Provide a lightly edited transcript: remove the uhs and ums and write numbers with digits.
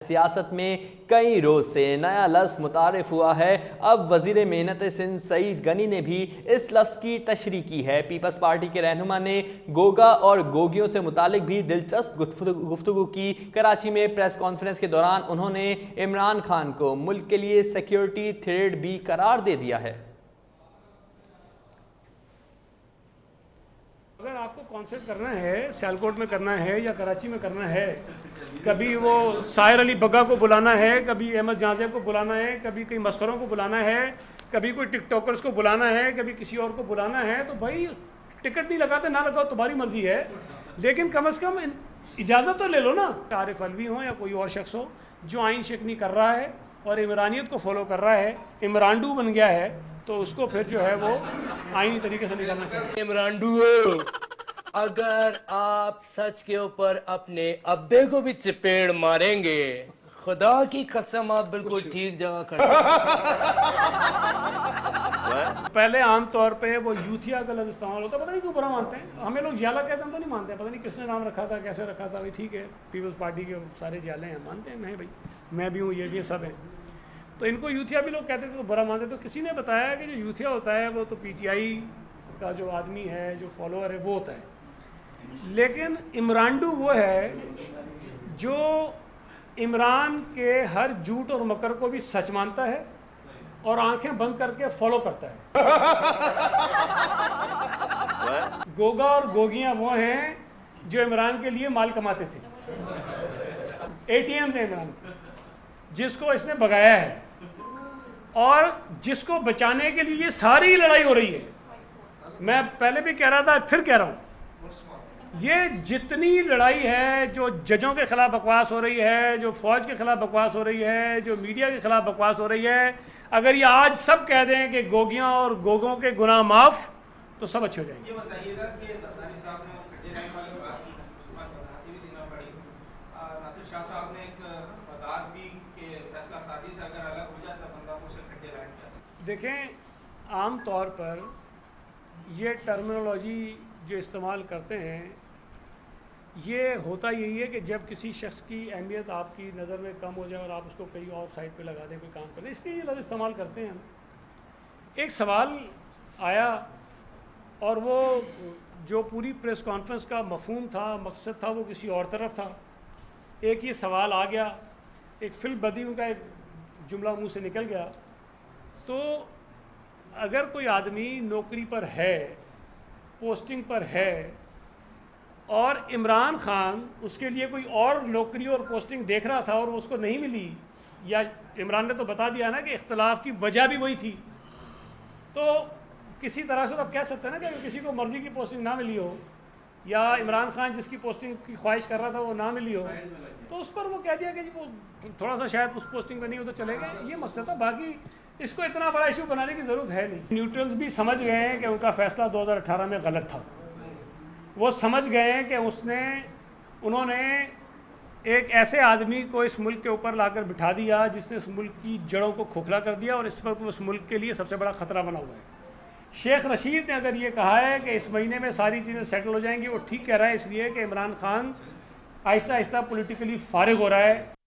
सियासत में कई रोज से नया लफ्ज़ मुतारिफ हुआ है। अब वज़ीर मेहनत सिंध सईद गनी ने भी इस लफ्ज़ की तशरीह की है। पीपल्स पार्टी के रहनुमा ने गोगा और गोगियों से मुतालिक भी दिलचस्प गुफ्तगू की। कराची में प्रेस कॉन्फ्रेंस के दौरान उन्होंने इमरान खान को मुल्क के लिए सिक्योरिटी थ्रेट भी करार दे दिया है। अगर आपको कॉन्सर्ट करना है, सियालकोट में करना है या कराची में करना है, कभी वो साहिर अली बग्गा को बुलाना है, कभी अहमद जाजेब को बुलाना है, कभी कई मस्करों को बुलाना है, कभी कोई टिकटॉकर्स को बुलाना है, कभी किसी और को बुलाना है, तो भाई टिकट नहीं लगाते ना लगाओ, तुम्हारी मर्जी है, लेकिन कम से कम इजाज़त तो ले लो ना। आरिफ अलवी हो या कोई और शख्स हो जो आइन शिकनी कर रहा है और इमरानियत को फॉलो कर रहा है, इमरानडू बन गया है, तो उसको फिर जो है वो आईनी तरीके से निकालना चाहिए। इमरानडू, अगर आप सच के ऊपर अपने अब्बे को भी चपेड़ मारेंगे, खुदा की कसम आप बिल्कुल ठीक जगह खड़े। पहले आमतौर पे वो यूथिया का लफ्ज़ इस्तेमाल होता है, पता नहीं क्यों बुरा मानते हैं। हमें लोग ज्याला कहते हैं तो नहीं मानते, पता नहीं किसने नाम रखा था, कैसे रखा था। भाई ठीक है, पीपल्स पार्टी के सारे ज्याले हैं, मानते हैं, मैं भाई मैं भी हूँ, ये भी सब हैं, तो इनको यूथिया भी लोग कहते थे तो बुरा मानते। तो किसी ने बताया कि जो यूथिया होता है वो तो पीटीआई का जो आदमी है, जो फॉलोअर है, वो होता है। लेकिन इमरानडू वो है जो इमरान के हर झूठ और मकर को भी सच मानता है और आंखें बंद करके फॉलो करता है। गोगा और गोगियां वो हैं जो इमरान के लिए माल कमाते थे, एटीएम थे इमरान, जिसको इसने भगाया है और जिसको बचाने के लिए ये सारी लड़ाई हो रही है। मैं पहले भी कह रहा था, फिर कह रहा हूं, ये जितनी लड़ाई है, जो जजों के खिलाफ बकवास हो रही है, जो फौज के खिलाफ बकवास हो रही है, जो मीडिया के खिलाफ बकवास हो रही है, अगर ये आज सब कह दें कि गोगियां और गोगों के गुनाह माफ, तो सब अच्छे हो जाएंगे। ये बताइएगा कि ज़रदारी साहब ने खट्टे लाइन वाले को वजाहत भी देना पड़ी। नासिर शाह साहब ने एक वजाहत दी कि फैसला साजी से अगर अलग हो जाए तो बंदा को उसे खट्टे लाइन किया। देखें, आम तौर पर ये टर्मिनोलॉजी जो इस्तेमाल करते हैं, ये होता यही है कि जब किसी शख्स की अहमियत आपकी नज़र में कम हो जाए और आप उसको कहीं और साइड पे लगा दें, कोई काम करें, इसलिए ये लफ्ज़ इस्तेमाल करते हैं हम। एक सवाल आया और वो जो पूरी प्रेस कॉन्फ्रेंस का मफहूम था, मकसद था, वो किसी और तरफ था। एक ये सवाल आ गया, एक फिल्म बदी उनका एक जुमला मुंह से निकल गया। तो अगर कोई आदमी नौकरी पर है, पोस्टिंग पर है, और इमरान खान उसके लिए कोई और नौकरी और पोस्टिंग देख रहा था और उसको नहीं मिली, या इमरान ने तो बता दिया ना कि इख्तलाफ की वजह भी वही थी, तो किसी तरह से तो आप कह सकते हैं ना कि किसी को मर्जी की पोस्टिंग ना मिली हो, या इमरान खान जिसकी पोस्टिंग की ख्वाहिश कर रहा था वो ना मिली हो, तो उस पर वो कह दिया कि जी वो थोड़ा सा शायद उस पोस्टिंग पर नहीं हो तो चले गए। ये मसला था, बाकी इसको इतना बड़ा इशू बनाने की ज़रूरत है नहीं। न्यूट्रल्स भी समझ गए हैं कि उनका फैसला 2018 में गलत था। वो समझ गए हैं कि उन्होंने एक ऐसे आदमी को इस मुल्क के ऊपर लाकर बिठा दिया जिसने इस मुल्क की जड़ों को खोखला कर दिया, और इस वक्त वो इस मुल्क के लिए सबसे बड़ा ख़तरा बना हुआ है। शेख रशीद ने अगर ये कहा है कि इस महीने में सारी चीज़ें सेटल हो जाएंगी, वो ठीक कह रहा है, इसलिए कि इमरान खान आहिस्ता आहिस्ता पॉलिटिकली फारिग हो रहा है।